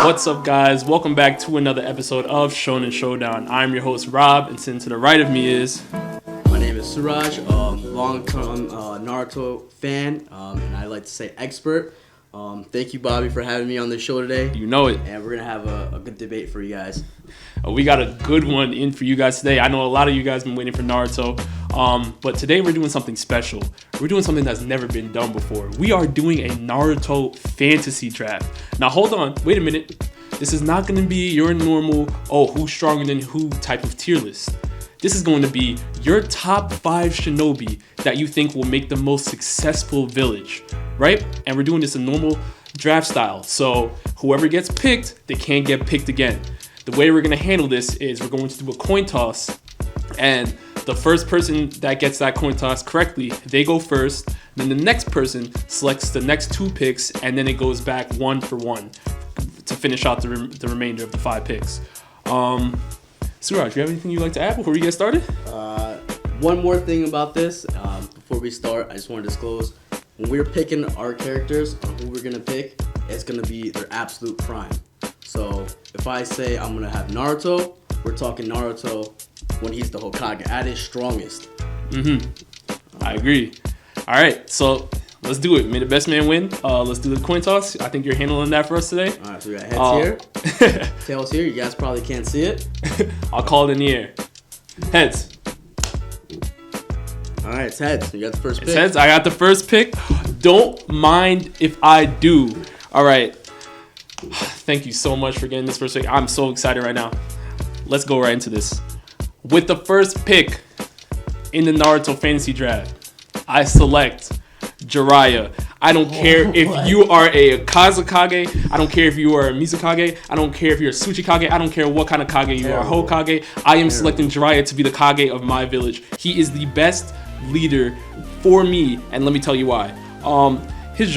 What's up, guys? Welcome back to another episode of Shonen Showdown. I'm your host, Rob, and sitting to the right of me is... My name is Suraj, long-term Naruto fan, and I like to say expert. Thank you, Bobby, for having me on the show today. You know it. And we're going to have a good debate for you guys. We got a good one in for you guys today. I know a lot of you guys have been waiting for Naruto, but today we're doing something special. We're doing something that's never been done before. We are doing a Naruto fantasy draft. Now, hold on. Wait a minute. This is not going to be your normal, who's stronger than who type of tier list. This is going to be your top 5 Shinobi that you think will make the most successful village, right? And we're doing this in normal draft style. So whoever gets picked, they can't get picked again. The way we're going to handle this is we're going to do a coin toss, and the first person that gets that coin toss correctly, they go first. Then the next person selects the next 2 picks, and then it goes back 1 for 1 to finish out the remainder of the 5 picks. Suraj, do you have anything you'd like to add before we get started? One more thing about this, before we start, I just want to disclose, when we're picking our characters, who we're going to pick, it's going to be their absolute prime. So if I say I'm going to have Naruto, we're talking Naruto when he's the Hokage, at his strongest. I agree. All right, so let's do it. May the best man win. Let's do the coin toss. I think you're handling that for us today. All right, so we got heads here, tails here. You guys probably can't see it. I'll call it in the air. Heads. All right, it's heads. You got the first pick. It's heads. I got the first pick. Don't mind if I do. All right. Thank you so much for getting this first pick. I'm so excited right now. Let's go right into this. With the first pick in the Naruto fantasy draft, I select Jiraiya. I don't care if you are a Kazekage. I don't care if you are a Mizukage. I don't care if you're a Tsuchikage. I don't care what kind of Kage you are. Hokage. I am selecting Jiraiya to be the Kage of my village. He is the best leader for me, and let me tell you why. His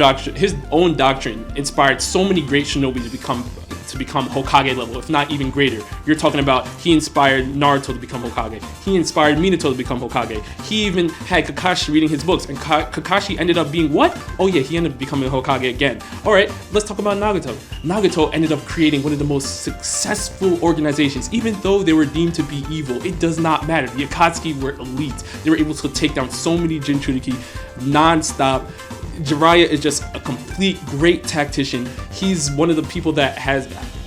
own doctrine inspired so many great shinobi to become Hokage level, if not even greater. You're talking about he inspired Naruto to become Hokage. He inspired Minato to become Hokage. He even had Kakashi reading his books, and Kakashi ended up being what? Oh yeah, he ended up becoming Hokage again. All right, let's talk about Nagato. Nagato ended up creating one of the most successful organizations. Even though they were deemed to be evil, it does not matter. The Akatsuki were elite. They were able to take down so many Jinchuriki non-stop. Jiraiya is just a complete great tactician. He's one of the people that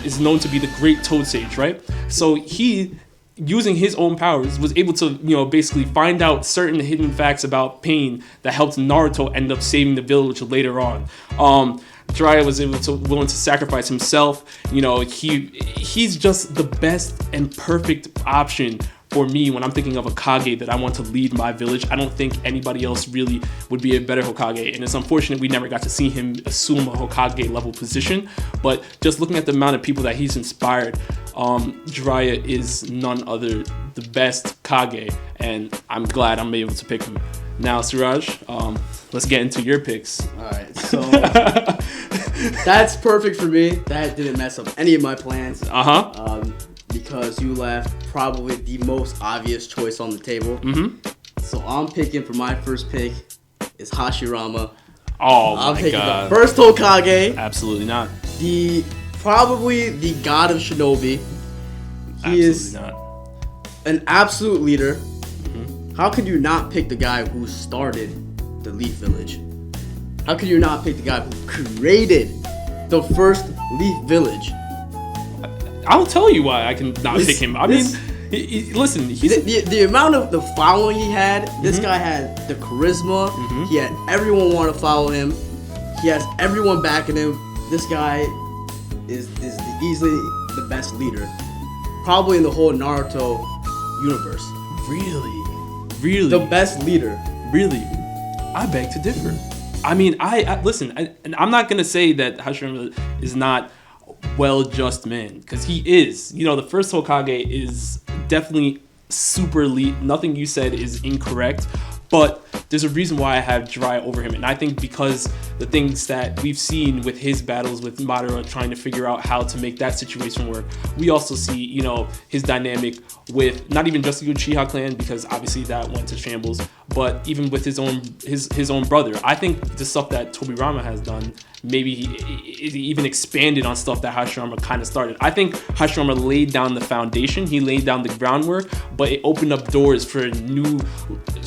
is known to be the great Toad Sage, right? So he, using his own powers, was able to, basically find out certain hidden facts about pain that helped Naruto end up saving the village later on. Jiraiya was willing to sacrifice himself. He's just the best and perfect option for me when I'm thinking of a Kage that I want to lead my village. I don't think anybody else really would be a better Hokage, and it's unfortunate we never got to see him assume a Hokage level position, but just looking at the amount of people that he's inspired, Jiraiya is none other the best Kage, and I'm glad I'm able to pick him. Now, Suraj, let's get into your picks. Alright, so that's perfect for me. That didn't mess up any of my plans. Because you left probably the most obvious choice on the table. So I'm picking for my first pick is Hashirama. I'm picking God. the first Hokage. Absolutely not. Probably the god of Shinobi. He is not an absolute leader. How could you not pick the guy who started the Leaf Village? How could you not pick the guy who created the first Leaf Village? I'll tell you why I can not pick him. Listen, the amount of the following he had. This guy had the charisma. He had everyone want to follow him. He has everyone backing him. This guy is easily the best leader, probably in the whole Naruto universe. Really, the best leader. Really, I beg to differ. I mean, I listen, and I'm not gonna say that Hashirama is not well-just man, because he is. The first Hokage is definitely super elite. Nothing you said is incorrect, but there's a reason why I have Jiraiya over him, and I think because the things that we've seen with his battles with Madara, trying to figure out how to make that situation work, we also see, his dynamic with not even just the Uchiha clan, because obviously that went to shambles, but even with his own brother. I think the stuff that Tobirama has done maybe he even expanded on stuff that Hashirama kind of started. I think Hashirama laid down the foundation, he laid down the groundwork, but it opened up doors for new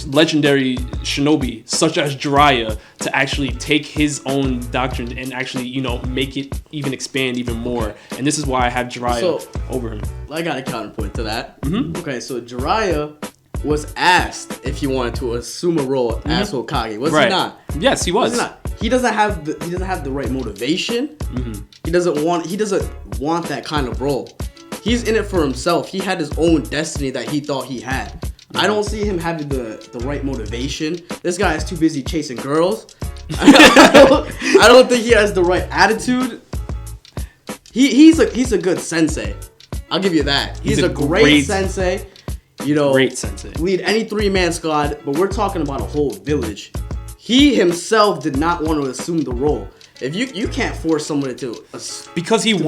legendary shinobi such as Jiraiya to actually take his own doctrine and actually, you know, make it even expand even more. And this is why I have Jiraiya over him. I got a counterpoint to that. Okay, so Jiraiya was asked if he wanted to assume a role as Hokage. Was he not? Yes, he was. He doesn't have the right motivation. He doesn't want that kind of role. He's in it for himself. He had his own destiny that he thought he had. I don't see him having the right motivation. This guy is too busy chasing girls. I don't think he has the right attitude. He's a good sensei. I'll give you that. He's a great sensei. You know, great sensei. Lead any 3-man squad, but we're talking about a whole village. He himself did not want to assume the role. If you can't force someone to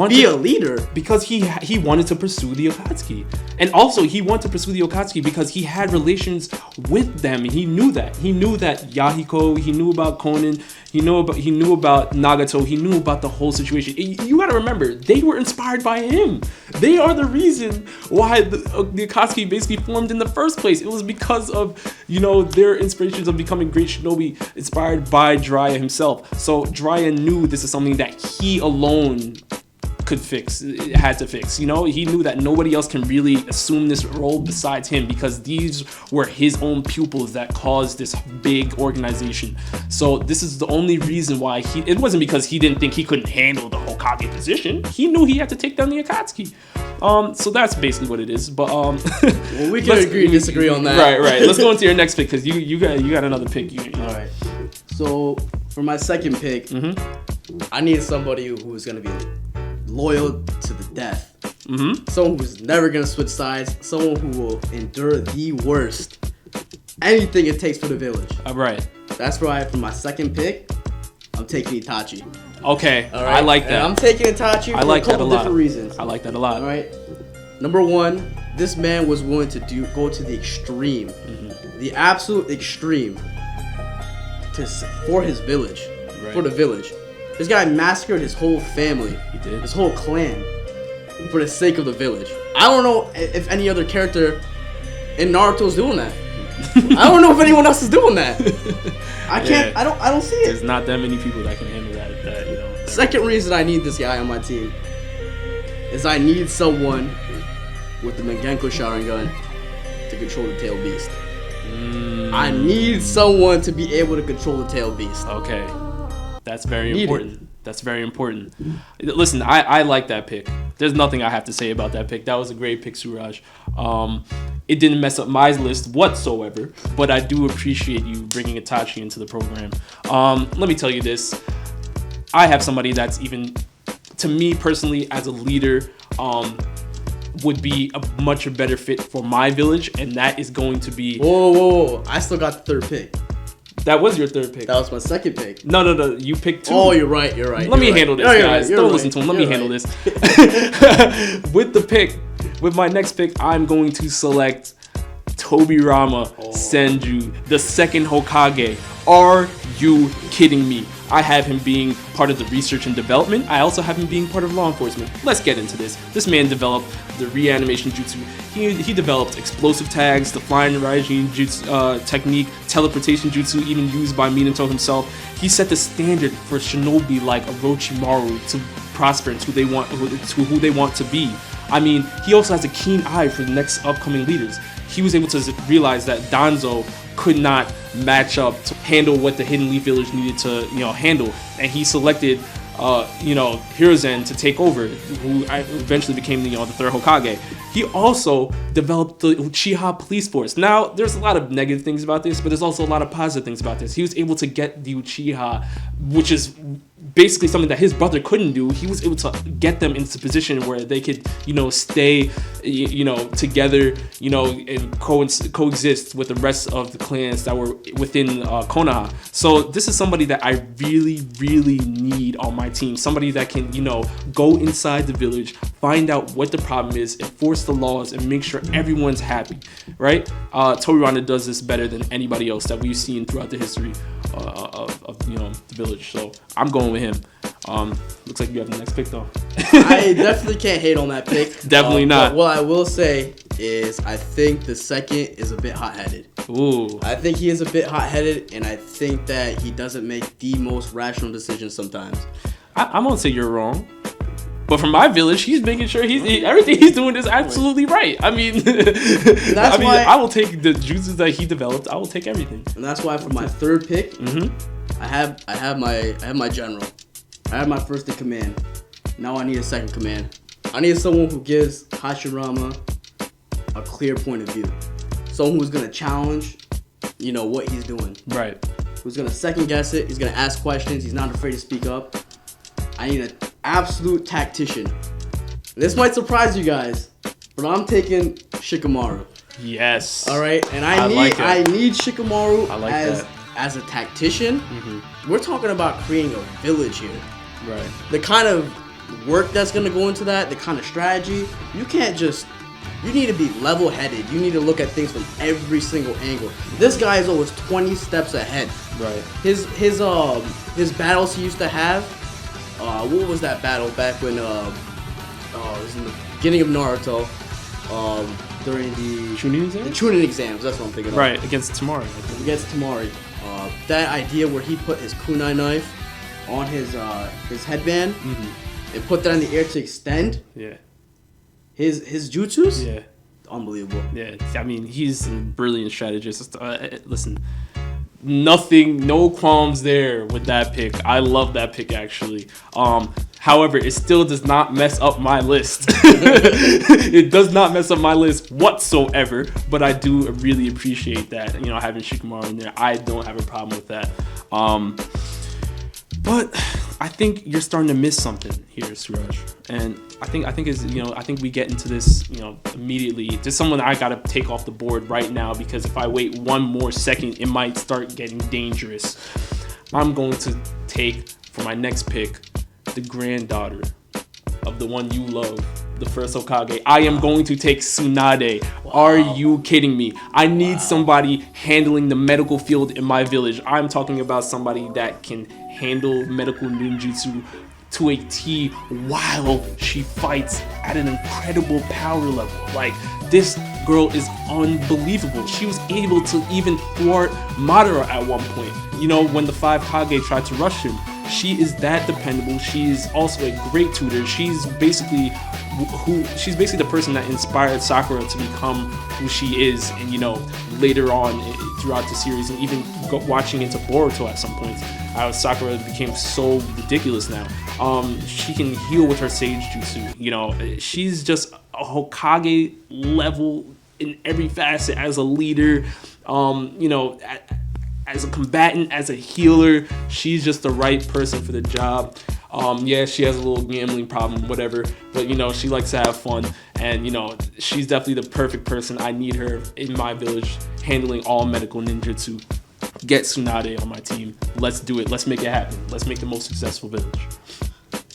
be a leader, because he wanted to pursue the Akatsuki, and also he wanted to pursue the Akatsuki because he had relations with them. He knew that Yahiko, he knew about Konan, he knew about Nagato, he knew about the whole situation. You gotta remember, they were inspired by him. They are the reason why the Akatsuki basically formed in the first place. It was because of, you know, their inspirations of becoming great shinobi, inspired by Jiraiya himself. So Jiraiya knew this is something that he alone had to fix. You know, he knew that nobody else can really assume this role besides him, because these were his own pupils that caused this big organization. So this is the only reason why it wasn't because he didn't think he couldn't handle the Hokage position. He knew he had to take down the Akatsuki. So that's basically what it is. But well, we can agree and disagree on that. Right. Let's go into your next pick, because you got another pick. All right. So for my second pick, I need somebody who's gonna be loyal to the death. Someone who's never gonna switch sides. Someone who will endure the worst, anything it takes for the village. All right. That's why for my second pick, I'm taking Itachi. Okay. All right? I like that. And I'm taking Itachi for a couple different reasons. I like that a lot. All right. Number one, this man was willing to go to the extreme, the absolute extreme, for his village, for the village. This guy massacred his whole family, his whole clan, for the sake of the village. I don't know if any other character in Naruto's doing that. I don't know if anyone else is doing that. I can't. I don't see it. There's not that many people that can handle that. Second reason I need this guy on my team is I need someone with the Mangenko Sharingan to control the tail beast. I need someone to be able to control the tail beast. Okay. That's very important. That's very important. Listen, I like that pick. There's nothing I have to say about that pick. That was a great pick, Suraj. It didn't mess up my list whatsoever, but I do appreciate you bringing Itachi into the program. Let me tell you this. I have somebody that's even, to me personally, as a leader, would be a much better fit for my village, and that is going to be... Whoa. I still got the third pick. That was your third pick. That was my second pick. No. You picked two. Oh, you're right. Let me handle this, guys. Don't listen to him. Let me handle this. With my next pick, I'm going to select Tobirama Senju, the second Hokage. Are you kidding me? I have him being part of the research and development. I also have him being part of law enforcement. Let's get into this. This man developed the reanimation jutsu. He developed explosive tags, the flying Raijin jutsu technique, teleportation jutsu, even used by Minato himself. He set the standard for shinobi like Orochimaru to prosper into who they want to be. I mean, he also has a keen eye for the next upcoming leaders. He was able to realize that Danzo could not match up to handle what the Hidden Leaf Village needed to, handle, and he selected, Hiruzen to take over, who eventually became the third Hokage. He also developed the Uchiha police force. Now, there's a lot of negative things about this, but there's also a lot of positive things about this. He was able to get the Uchiha, which is basically something that his brother couldn't do. He was able to get them into a position where they could, stay, together, and coexist with the rest of the clans that were within Konoha. So this is somebody that I really, really need on my team. Somebody that can, go inside the village, find out what the problem is, enforce the laws, and make sure everyone's happy, right? Tobirama does this better than anybody else that we've seen throughout the history of the village. So I'm going with him. Looks like you have the next pick though. I definitely can't hate on that pick. Definitely not. But what I will say is I think the second is a bit hot-headed. Ooh. I think he is a bit hot-headed, and I think that he doesn't make the most rational decisions sometimes. I won't say you're wrong. But from my village, he's making sure everything he's doing is absolutely right. I mean, why I will take the juices that he developed. I will take everything. And that's why for my third pick, I have my general. I have my first in command. Now I need a second command. I need someone who gives Hashirama a clear point of view. Someone who's gonna challenge, what he's doing. Right. Who's gonna second guess it. He's gonna ask questions. He's not afraid to speak up. I need an absolute tactician. This might surprise you guys, but I'm taking Shikamaru. Yes. All right, and I need Shikamaru as a tactician. We're talking about creating a village here. Right. The kind of work that's gonna go into that, the kind of strategy. You need to be level-headed. You need to look at things from every single angle. This guy is always 20 steps ahead. Right. His battles he used to have. What was that battle back when? It was in the beginning of Naruto. During the Chunin exams? The Chunin exams. That's what I'm thinking of. Right, against Tamari. Against Tamari. That idea where he put his kunai knife on his headband and put that in the air to extend. Yeah. His jutsus. Yeah. Unbelievable. Yeah. I mean, he's a brilliant strategist. Listen. No qualms there with that pick. I love that pick actually. However, it still does not mess up my list. It does not mess up my list whatsoever. But I do really appreciate that. Having Shikamaru in there, I don't have a problem with that. But I think you're starting to miss something here, Suraj. And I think we get into this, immediately. Just someone that I gotta take off the board right now, because if I wait one more second, it might start getting dangerous. I'm going to take for my next pick the granddaughter of the one you love, the first Hokage. I am going to take Tsunade. Wow. Are you kidding me? I need somebody handling the medical field in my village. I'm talking about somebody that can handle medical ninjutsu to a T while she fights at an incredible power level. Like, this girl is unbelievable. She was able to even thwart Madara at one point. When the 5 Kage tried to rush him. She is that dependable. She is also a great tutor. She's basically the person that inspired Sakura to become who she is. And later on throughout the series, and even watching into Boruto at some point, how Sakura became so ridiculous now. She can heal with her Sage Jutsu. She's just a Hokage level in every facet, as a leader, as a combatant, as a healer. She's just the right person for the job. Yeah, she has a little gambling problem, whatever, but she likes to have fun, and she's definitely the perfect person. I need her in my village, handling all medical ninjutsu. Get Tsunade on my team. Let's do it. Let's make it happen. Let's make the most successful village.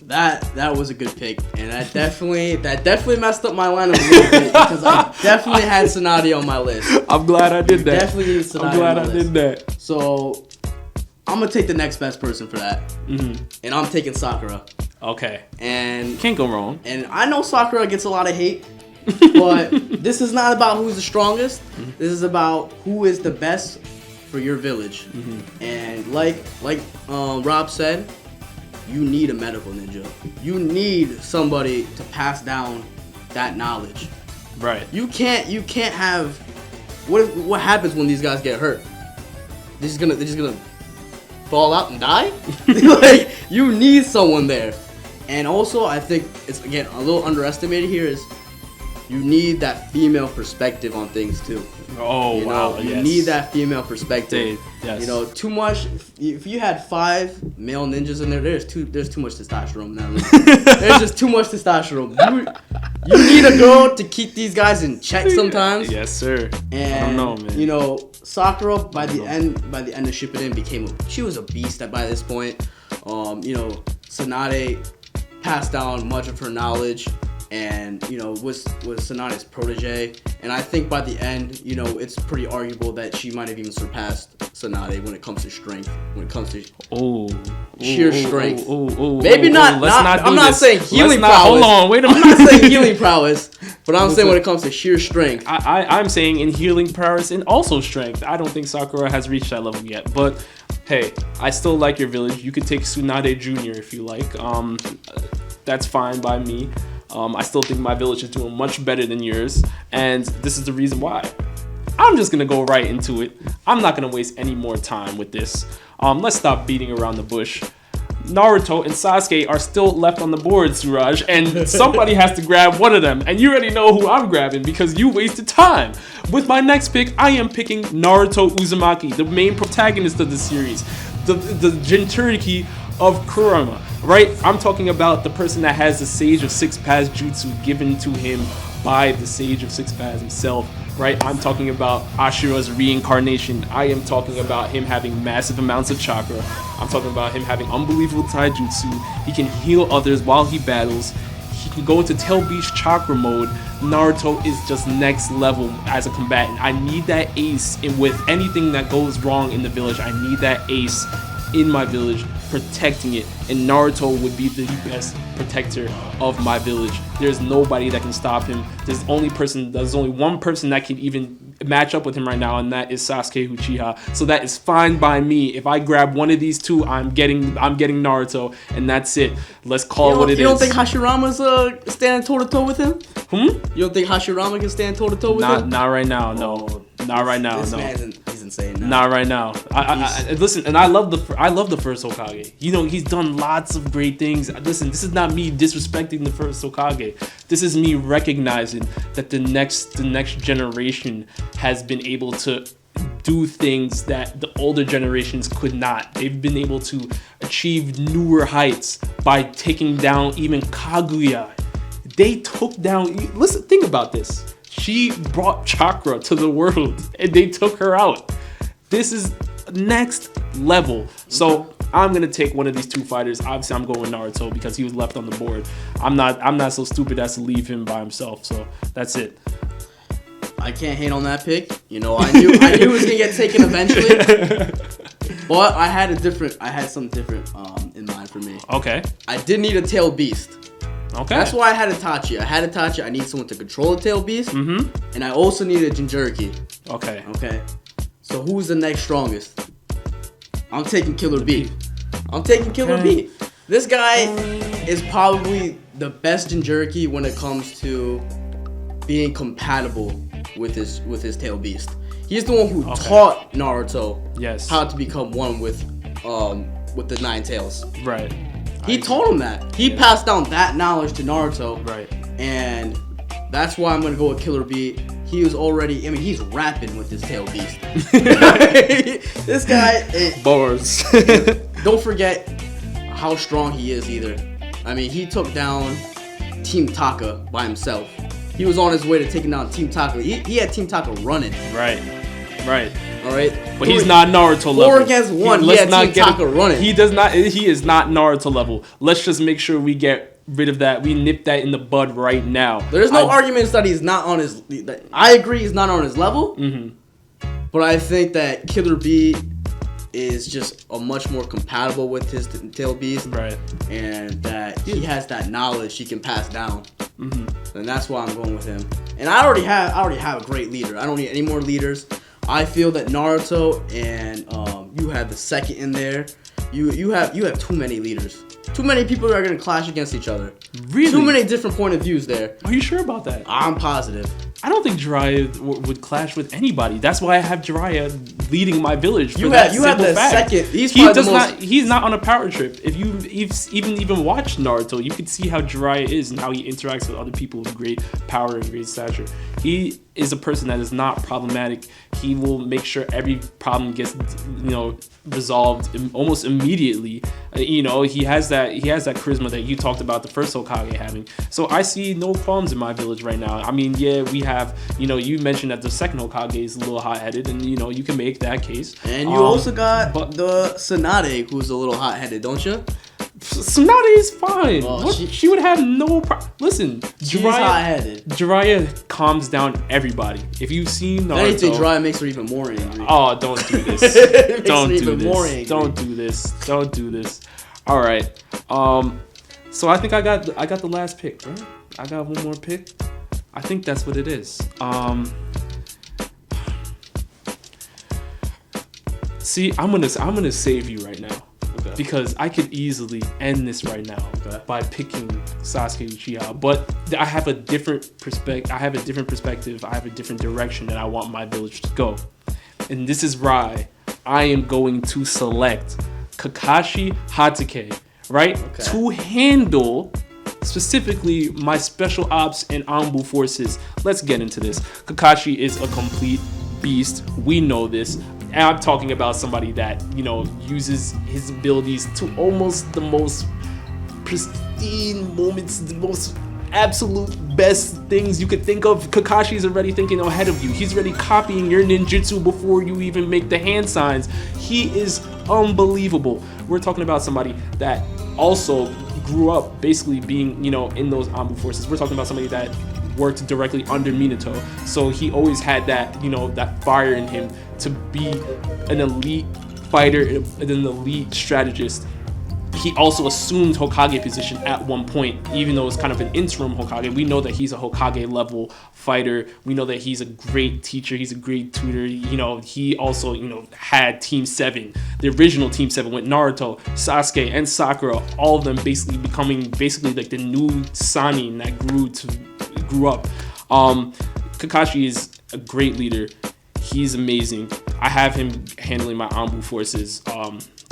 That was a good pick, and that definitely messed up my lineup a little bit, because I definitely had Tsunade on my list. I'm glad I did that. Definitely need Tsunade. I'm glad I did that. So I'm gonna take the next best person for that, and I'm taking Sakura. Okay. And can't go wrong. And I know Sakura gets a lot of hate, but this is not about who's the strongest. This is about who is the best for your village. And like Rob said, you need a medical ninja. You need somebody to pass down that knowledge. Right. You can't have what happens when these guys get hurt? They're just gonna fall out and die? Like, you need someone there. And also, I think it's, again, a little underestimated here, is you need that female perspective on things too. Oh, wow. You need that female perspective. Yes. Too much. If you had 5 male ninjas in there, there's too much testosterone in that room. There's just too much testosterone. You need a girl to keep these guys in check sometimes. Yes, sir. And I don't know, man. Sakura by the end of Shippuden she was a beast by this point. Tsunade passed down much of her knowledge, and was Tsunade's protege. And I think by the end, it's pretty arguable that she might have even surpassed Tsunade when it comes to strength, when it comes to sheer strength. Maybe not. I'm not saying healing prowess. Hold on, wait a minute. I'm not saying healing prowess, but I'm saying when it comes to sheer strength. I'm saying in healing prowess and also strength. I don't think Sakura has reached that level yet, but hey, I still like your village. You could take Tsunade Jr. if you like. That's fine by me. I still think my village is doing much better than yours, and this is the reason why. I'm just gonna go right into it. I'm not gonna waste any more time with this. Let's stop beating around the bush. Naruto and Sasuke are still left on the board, Suraj, and somebody has to grab one of them, and you already know who I'm grabbing because you wasted time. With my next pick, I am picking Naruto Uzumaki, the main protagonist of the series, the Jinchuriki of Kurama, right? I'm talking about the person that has the Sage of Six Paths Jutsu given to him by the Sage of Six Paths himself, right? I'm talking about Ashura's reincarnation. I am talking about him having massive amounts of chakra. I'm talking about him having unbelievable taijutsu. He can heal others while he battles. He can go into Tail Beast chakra mode. Naruto is just next level as a combatant. I need that ace, and with anything that goes wrong in the village, I need that ace in my village protecting it, and Naruto would be the best protector of my village. There's nobody that can stop him. There's only one person that can even match up with him right now, and that is Sasuke Uchiha. So that is fine by me. If I grab one of these two, I'm getting Naruto, and that's it. Let's call it what it is. You don't think Hashirama's standing toe to toe with him? You don't think Hashirama can stand toe to toe with him? Not right now. No. Not right now. This man's insane now. Not right now. I listen, and I love the first Hokage. He's done lots of great things. Listen, this is not me disrespecting the first Hokage. This is me recognizing that the next generation has been able to do things that the older generations could not. They've been able to achieve newer heights by taking down even Kaguya. They took down. Listen, think about this. She brought chakra to the world, and they took her out. This is next level. So I'm gonna take one of these two fighters. Obviously, I'm going Naruto because he was left on the board. I'm not so stupid as to leave him by himself. So that's it. I can't hate on that pick. I knew it was gonna get taken eventually. But I had something different in mind for me. Okay. I did need a tail beast. Okay. That's why I had Itachi. I need someone to control the tail beast. Mm-hmm. And I also needed a Jinchuriki. Okay. So who's the next strongest? I'm taking Killer B. This guy is probably the best Jinchuriki when it comes to being compatible with his tail beast. He's the one who taught Naruto how to become one with the nine tails. Right. He told him that. He passed down that knowledge to Naruto. Right. And that's why I'm going to go with Killer B. He was already, he's rapping with his tail beast. This guy. Bars. Don't forget how strong he is either. He took down Team Taka by himself. He was on his way to taking down Team Taka. He had Team Taka running. Right. All right. But he's not Naruto level. 4 against 1. He had Team Taka running. He does not. He is not Naruto level. Let's just make sure we get rid of that. We nip that in the bud right now. There's no arguments that he's not on his. I agree he's not on his level. Mm-hmm. But I think that Killer B is just a much more compatible with his tail beast. Right. And that he has that knowledge he can pass down. Mm-hmm. And that's why I'm going with him. And I already have a great leader. I don't need any more leaders. I feel that Naruto and you have the second in there. You have too many leaders. Too many people that are going to clash against each other. Really? Too many different point of views there. Are you sure about that? I'm positive. I don't think Jiraiya would clash with anybody. That's why I have Jiraiya leading my village. You have the fact. Second. He's not on a power trip. If you've even watched Naruto, you can see how Jiraiya is and how he interacts with other people with great power and great stature. He is a person that is not problematic. He will make sure every problem gets resolved almost immediately. He has that charisma that you talked about the first Hokage having. So I see no problems in my village right now. We have, you mentioned that the second Hokage is a little hot-headed, and you can make that case. And you also got the Tsunade, who's a little hot-headed, don't you? Tsunade is fine. Well, she would have no problem. Listen, She's hot-headed. Jiraiya calms down everybody. If you've seen Naruto, anything Jiraiya makes her even more angry. Oh, don't do this. Don't do this. Don't do this. Don't do this. All right. So I think I got the last pick, right? I got one more pick. I think that's what it is. See, I'm gonna save you right now. Okay. Because I could easily end this right now by picking Sasuke Uchiha, but I have a different perspective. I have a different direction that I want my village to go, and this is why I am going to select Kakashi Hatake, right, to handle specifically my special ops and Anbu forces. Let's get into this. Kakashi is a complete beast. We know this. And I'm talking about somebody that, uses his abilities to almost the most pristine moments, the most absolute best things you could think of. Kakashi's already thinking ahead of you. He's already copying your ninjutsu before you even make the hand signs. He is unbelievable. We're talking about somebody that also grew up basically being, in those Anbu forces. We're talking about somebody that worked directly under Minato, so he always had that, that fire in him to be an elite fighter and an elite strategist. He also assumed Hokage position at one point, even though it's kind of an interim Hokage. We know that he's a Hokage level fighter. We know that he's a great teacher. He's a great tutor. He also, had Team 7, the original Team 7 with Naruto, Sasuke, and Sakura, all of them basically becoming like the new Sanin that grew up. Kakashi is a great leader. He's amazing. I have him handling my Anbu forces.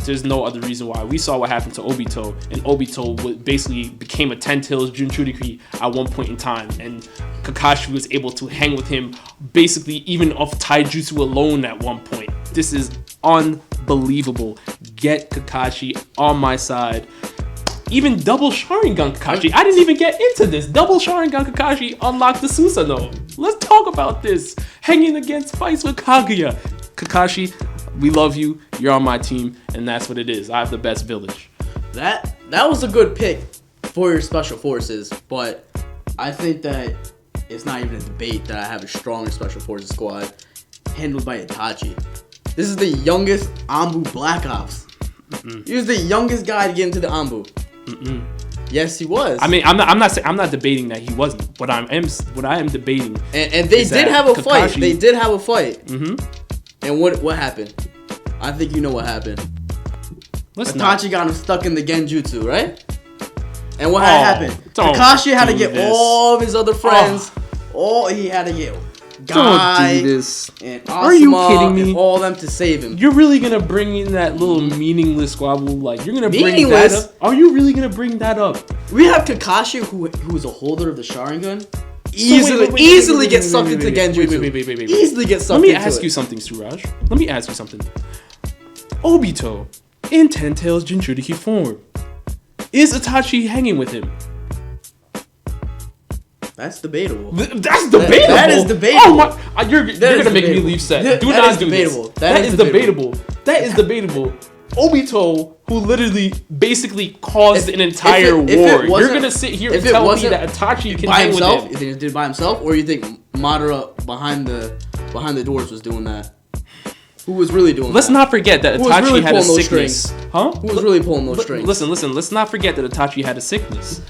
There's no other reason why. We saw what happened to Obito, and Obito basically became a 10 Tails Jinchuriki at one point in time, and Kakashi was able to hang with him basically even off taijutsu alone at one point. This is unbelievable. Get Kakashi on my side. Even double Sharingan Kakashi. I didn't even get into this. Double Sharingan Kakashi unlocked the Susanoo. Let's talk about this. Hanging against fights with Kaguya. Kakashi, we love you. You're on my team, and that's what it is. I have the best village. That was a good pick for your special forces, but I think that it's not even a debate that I have a stronger special forces squad handled by Itachi. This is the youngest Anbu Black Ops. He was the youngest guy to get into the Anbu. Yes, he was. I mean, I'm not debating that he wasn't. What I am debating. And they did have a fight. They did have a fight. Mm-hmm. And what happened? I think you know what happened. Itachi got him stuck in the Genjutsu, right? And what happened? Kakashi had to get all of his other friends. He had to get Guy don't do this. And Asuma. Are you kidding me? And all of them to save him. You're really gonna bring in that little meaningless squabble? Like you're gonna bring that up? Are you really gonna bring that up? We have Kakashi, who is a holder of the Sharingan. Easily get sucked into Genjutsu. Wait. Easily get sucked into it. Let me ask you something, Suraj. Let me ask you something. Obito, in Ten Tails Jinchuriki form, is Itachi hanging with him? That's debatable. That's debatable. That is debatable. Oh my! You're gonna make me leave set. Do not do this. That is debatable. That is debatable. Obito, who literally basically caused an entire war. You're gonna sit here and tell me that Itachi can hang with him? You think he did it by himself, or you think Madara behind the doors was doing that? Who was really doing that? Let's not forget that Itachi had a sickness. Huh? Who was really pulling those strings? Listen. Let's not forget that Itachi had a sickness.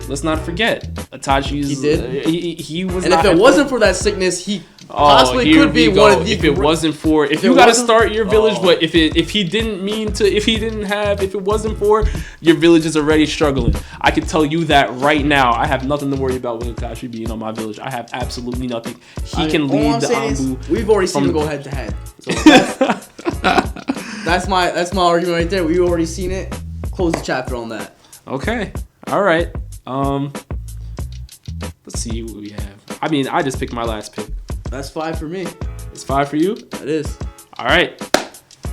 Let's not forget Itachi's. He did. He was. And if it wasn't for that sickness, he possibly could be one of the. If it wasn't for, if you gotta start your village, but if it wasn't for, your village is already struggling. I can tell you that right now. I have nothing to worry about with Itachi being on my village. I have absolutely nothing. He can lead the Anbu. We've already seen him go head to head. So that's my argument right there. We've already seen it. Close the chapter on that. Okay. All right. Let's see what we have. I mean, I just picked my last pick. That's 5 for me. It's 5 for you? That is. All right.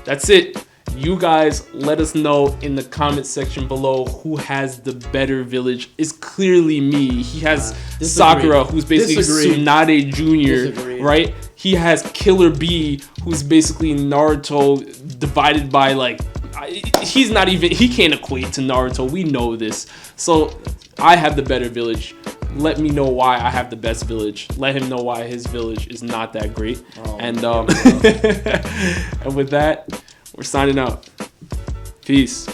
That's it. You guys let us know in the comment section below who has the better village. It's clearly me. He has Sakura, who's basically Tsunade Jr., right? He has Killer B, who's basically Naruto divided by like he's not even. He can't equate to Naruto. We know this. So I have the better village. Let me know why I have the best village. Let him know why his village is not that great. And and with that, we're signing out. Peace.